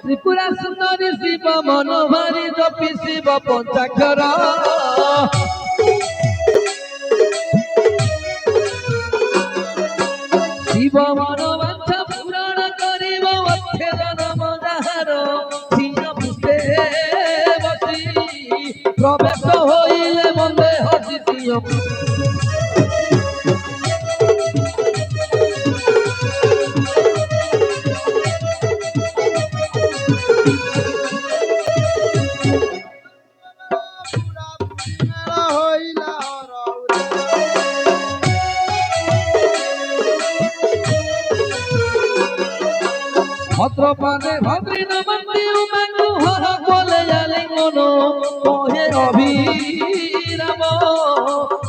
ত্রিপুরা সুন্দরী শিব মনোভারী জপি শিব পঞ্চাক্ষর শিব মনোবাঞ্ছা পূরণ করিব অচ্ছেদন মজাহার সিংহ পুষ্পে বসি প্রবেশ হইলে বন্দে হসি সিংহ ভদ্রপানে ভদ্রী নমন্তি উমাঙ্গু হর কোলে আলিঙ্গন কহে অভিরাম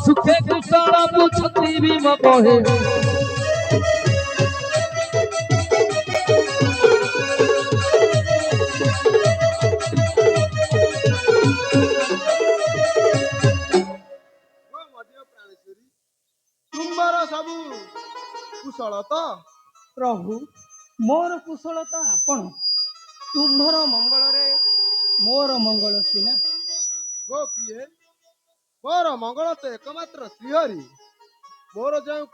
সুখে কুশল পুছতি ভীম কহে ତୁମର ସବୁ କୁଶଳ ତ? ପ୍ରଭୁ ମୋର କୁଶଳତା ଆପଣ ତୁମ୍ଭର ମଙ୍ଗଳରେ ମୋର ମଙ୍ଗଳ ସିନା। ଗୋ ପ୍ରିୟେ ମୋର ମଙ୍ଗଳ ତ ଏକମାତ୍ର ଶ୍ରୀହରି। ମୋର ଯେଉଁ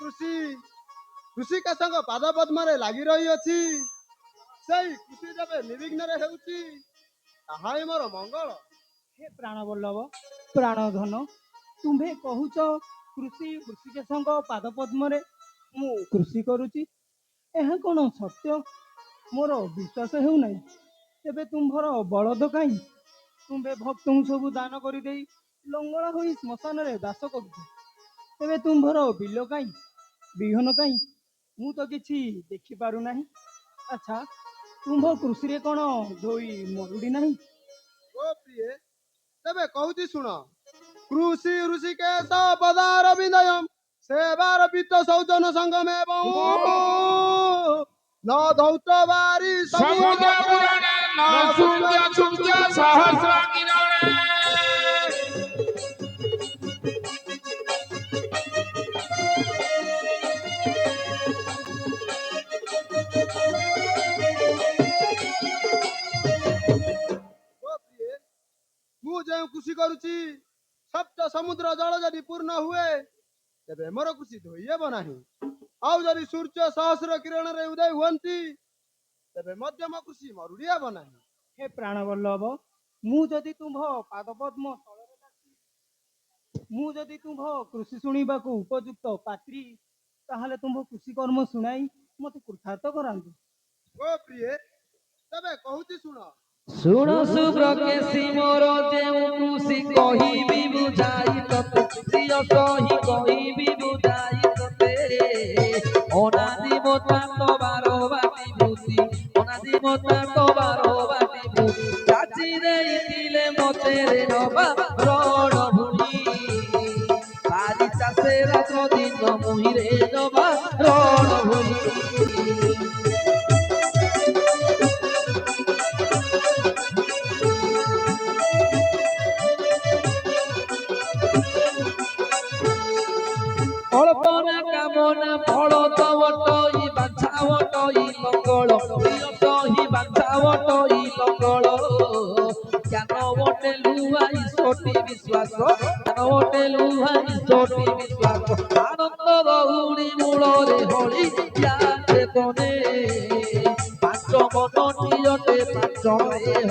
କୃଷିକାଶଙ୍କ ପାଦ ପଦ୍ମରେ ଲାଗି ରହିଅଛି ସେଇ କୃଷି ଯେବେ ନିର୍ବିଘ୍ନରେ ହେଉଛି ତାହା ହିଁ ମୋର ମଙ୍ଗଳ। ହେ ପ୍ରାଣବଲ୍ଲଭ ପ୍ରାଣଧନ ତୁମ୍ଭେ କହୁଛ କୃଷିକେଶଙ୍କ ପାଦ ପଦ୍ମରେ ମୁଁ କୃଷି କରୁଛି, ଏହା କ'ଣ ସତ୍ୟ? ମୋର ବିଶ୍ୱାସ ହେଉନାହିଁ। ତେବେ ତୁମ୍ଭର ବଳଦ କାହିଁ? ତୁମ୍ଭେ ଭକ୍ତଙ୍କୁ ସବୁ ଦାନ କରିଦେଇ ଲଙ୍ଗଳା ହୋଇ ଶ୍ମଶାନରେ ଦାସ କରୁଛ। ତେବେ ତୁମ୍ଭର ବିଲ କାହିଁ, ବିହନ କାହିଁ? ମୁଁ ତ କିଛି ଦେଖିପାରୁନାହିଁ। ଆଚ୍ଛା ତୁମ୍ଭ କୃଷିରେ କ'ଣ ଧୋଇ ମରୁଡ଼ି ନାହିଁ? ଓ ପ୍ରିୟେ ତେବେ କହୁଛି ଶୁଣ। କୃଷି ଋଷିକେଶ ପଦାର ବିନ୍ଦୟମ୍ ସେବାର ବିତ୍ତ ସୌଜନ ସଙ୍ଗମେ न धौत बारी समुद्र पुराणे न सुंद्य सुंद्य सहस्र किरणे ମୁଁ ଯେଉଁ କୃଷି କରୁଛି ସପ୍ତ ସମୁଦ୍ର ଜଳ ଯଦି ପୂର୍ଣ୍ଣ ହୁଏ ତେବେ ମୋର କୃଷି ଧୋଇ ହେବ ନାହିଁ। ଆଉ ଯଦି ସୂର୍ଯ୍ୟ ସହସ୍ର କିରଣରେ ଉଦୟ ହୁଅନ୍ତି ତେବେ ମଧ୍ୟ ମୋ କୃଷି ମରୁଡ଼ି ହେବ ନାହିଁ। ହେ ପ୍ରାଣବଲ୍ଲଭ ମୁଁ ଯଦି ତୁମ୍ଭ ପାଦପଦ୍ମ ତଳରେ ମୁଁ ଯଦି ତୁମ୍ଭ କୃଷି ଶୁଣିବାକୁ ଉପଯୁକ୍ତ ପାତ୍ରୀ ତାହେଲେ ତୁମ୍ଭ କୃଷି କର୍ମ ଶୁଣାଇ ମୋତେ କୃତାର୍ଥ କରାନ୍ତୁ। ଓ ପ୍ରିୟେ ତେବେ କହୁଛି ଶୁଣ। ଶୁଣ ସୁବ୍ରକେଶୀ ମୋର ଯେଉଁ କୃଷି କହିବି ବୁଝାଇ ତତେ ପ୍ରିୟ ସହି କହିବି ବୁଝାଇ ତତେ ଅନାଦି ମତାନ୍ତ ବାରବାଟୀ ଭୂତି ଅନାଦି ମତାନ୍ତ ବାରବାଟୀ ଭୂତି ଚାଚି ଦେଇଥିଲେ ମତେ ରେ ନବା ରଣ ଭୂମି ପାରି ଚାଷେ ରାତ୍ର ଦିନ ମୁହିଁରେ ନବା ରଣ ଭୂମି কল্পনা কামনা ফল তবটই বাঞ্ছাবটই মঙ্গল প্রিয় সহি বাঞ্ছাবটই মঙ্গল জ্ঞান বটে লুহাই সটি বিশ্বাস জ্ঞান বটে লুহাই সটি বিশ্বাস আনন্দ রহুণী মূলরে হলি ইয়াতে তনে পাঁচ মন নিয়তে পাঁচ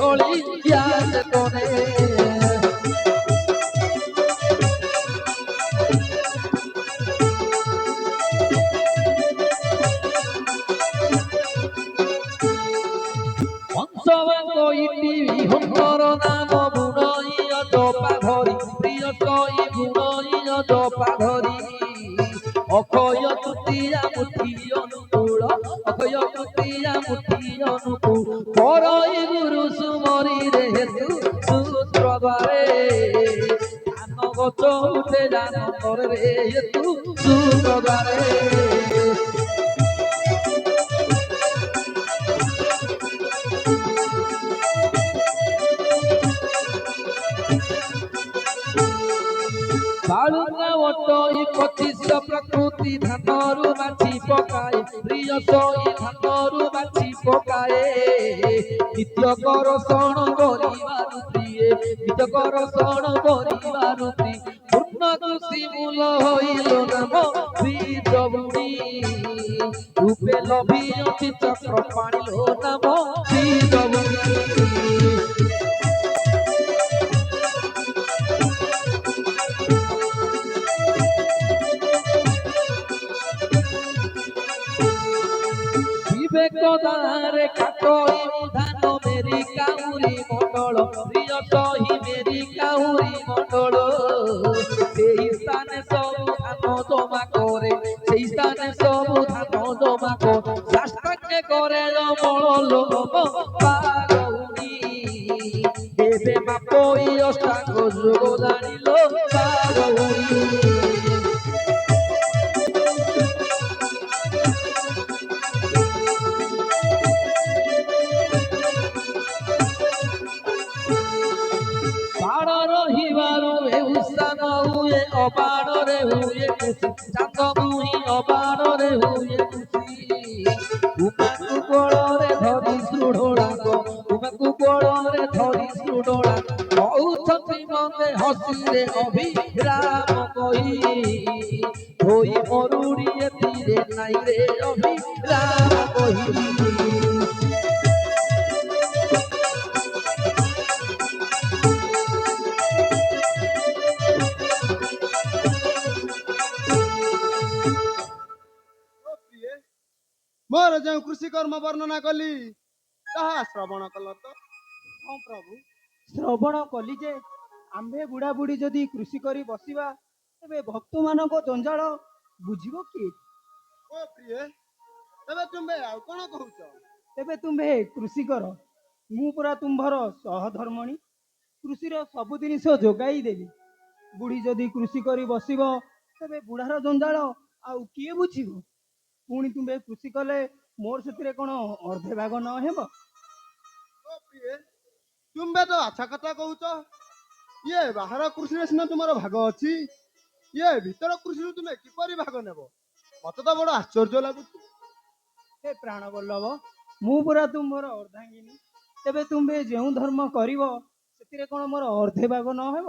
হলি ইয়াতে তনে হন্তর নাম বুড়ইয় জপা ধরি প্রিয় কই বুড়ইয় জপা ধরি অক্ষয় তৃতীয়া মুঠি অনুকূল অক্ষয় তৃতীয়া মুঠি অনুকূল পরই গুরু সুমরি রে হেতু সূত্র দ্বারে ধান গছ উঠে জান রে হেতু সূত্র দ্বারে বালুঙ্গা ওটই 25 প্রকৃতি ধানরু বাছি পকাই প্রিয় সই ধানরু বাছি ପକାଏ ନିତ୍ୟ କରଷଣ କରିବାରୁ ପ୍ରିୟେ ନିତ୍ୟ କରଷଣ କରିବାରୁ ପୂର୍ଣ୍ଣ କୃଷି ମୂଳ ହଇଲ ନାମ ଶ୍ରୀଜବୁଣି ରୂପେ ଲଭିଅଛି ଚକ୍ର ପାଣିଲୋ ନାମ ଶ୍ରୀଜବୁଣି বিবেক দ্বারে কাটই ধান মেরি কাউরি মণ্ডল প্রিয় সহি মেরি কাউরি মণ্ডল সেই স্থানে সবু ধান জমা করে সেই স্থানে সবু ধান জমা করে শাস্ত্রকে করে অমল লোক পাগৌনি দেবে মাপই অষ্টাঙ্গ যোগ জানিল পাগৌনি ବାଣ ରହିବାରୁ ଉତ୍ସାନ ହୁଏ ଅବାଣରେ ହୁଏ ଖୁସି ଚାନ୍ଦ ମୁହିଁ ଅବାଣରେ ହୁଏ ଖୁସି ଉମାକୁ କୋଳରେ ଧରି ସୁଢୋଳାଙ୍କ ଉମାକୁ କୋଳରେ ଧରି ସୁଢୋଳାଙ୍କ କହୁଛନ୍ତି ମତେ ହସିରେ ଅଭିରାମ କହି ଧୋଇ ମରୁଡ଼ି ଏଥିରେ ନାଇଁ ରେ ଅଭିରାମ କହି ପ୍ରିୟେ ମୋର ଯେଉଁ କୃଷି କର୍ମ ବର୍ଣ୍ଣନା କଲି ତାହା ଶ୍ରବଣ କଲ ତ? ହଁ ପ୍ରଭୁ, ଶ୍ରବଣ କଲି ଯେ ଆମ୍ଭେ ବୁଢ଼ାବୁଢ଼ୀ ଯଦି କୃଷି କରି ବସିବା ତେବେ ଭକ୍ତମାନଙ୍କ ଜଞ୍ଜାଳ ବୁଝିବ କିଏ? ଓ ପ୍ରିୟେ, ତେବେ ତୁମେ ଆଉ କଣ କହୁଛ? ତେବେ ତୁମ୍ଭେ କୃଷି କର, ମୁଁ ପୁରା ତୁମ୍ଭର ସହଧର୍ମଣୀ କୃଷିର ସବୁ ଜିନିଷ ଯୋଗାଇ ଦେବି। ବୁଢ଼ୀ ଯଦି କୃଷି କରି ବସିବ ତେବେ ବୁଢ଼ାର ଜଞ୍ଜାଳ ଆଉ କିଏ ବୁଝିବ? ପୁଣି ତୁମ୍ଭେ କୃଷି କଲେ ମୋର ସେଥିରେ କ'ଣ ଅର୍ଧେ ଭାଗ ନ ହେବ? ଓ ପ୍ରିୟେ, ତୁମେ ତ ଆଚ୍ଛା କଥା କହୁଛ। ଇଏ ବାହାର କୃଷିରେ ସିନା ତୁମର ଭାଗ ଅଛି, ଇଏ ଭିତର କୃଷିରୁ ତୁମେ କିପରି ଭାଗ ନେବ? ମତେ ତ ବଡ ଆଶ୍ଚର୍ଯ୍ୟ ଲାଗୁଛି। ହେ ପ୍ରାଣ ବଲ୍ଲଭ, ମୁଁ ପୁରା ତୁମ୍ଭର ଅର୍ଦ୍ଧାଙ୍ଗିନୀ, ତେବେ ତୁମ୍ଭେ ଯେଉଁ ଧର୍ମ କରିବ ସେଥିରେ କ'ଣ ମୋର ଅର୍ଧେ ଭାଗ ନ ହେବ?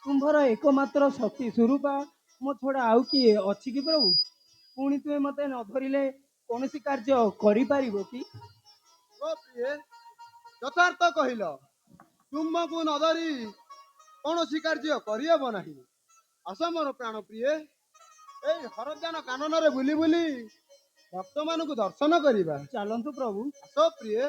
ତୁମ୍ଭର ଏକମାତ୍ର ଶକ୍ତି ସ୍ୱରୂପା ମୋ ଛଡ଼ା ଆଉ କିଏ ଅଛି କି ପ୍ରଭୁ? ପୁଣି ତୁମେ ମତେ ନ ଧରିଲେ କୌଣସି କାର୍ଯ୍ୟ କରିପାରିବ କି? ଓ ପ୍ରିୟେ, ଯଥାର୍ଥ କହିଲ। ତୁମକୁ ନ ଧରି କୌଣସି କାର୍ଯ୍ୟ କରିହେବ ନାହିଁ। ଆସ ମୋର ପ୍ରାଣ ପ୍ରିୟେ, ଏଇ ହରଦ୍ୟାନ କାନନରେ ବୁଲି ବୁଲି ଭକ୍ତମାନଙ୍କୁ ଦର୍ଶନ କରିବା। ଚାଲନ୍ତୁ ପ୍ରଭୁ। ଆସ ପ୍ରିୟେ।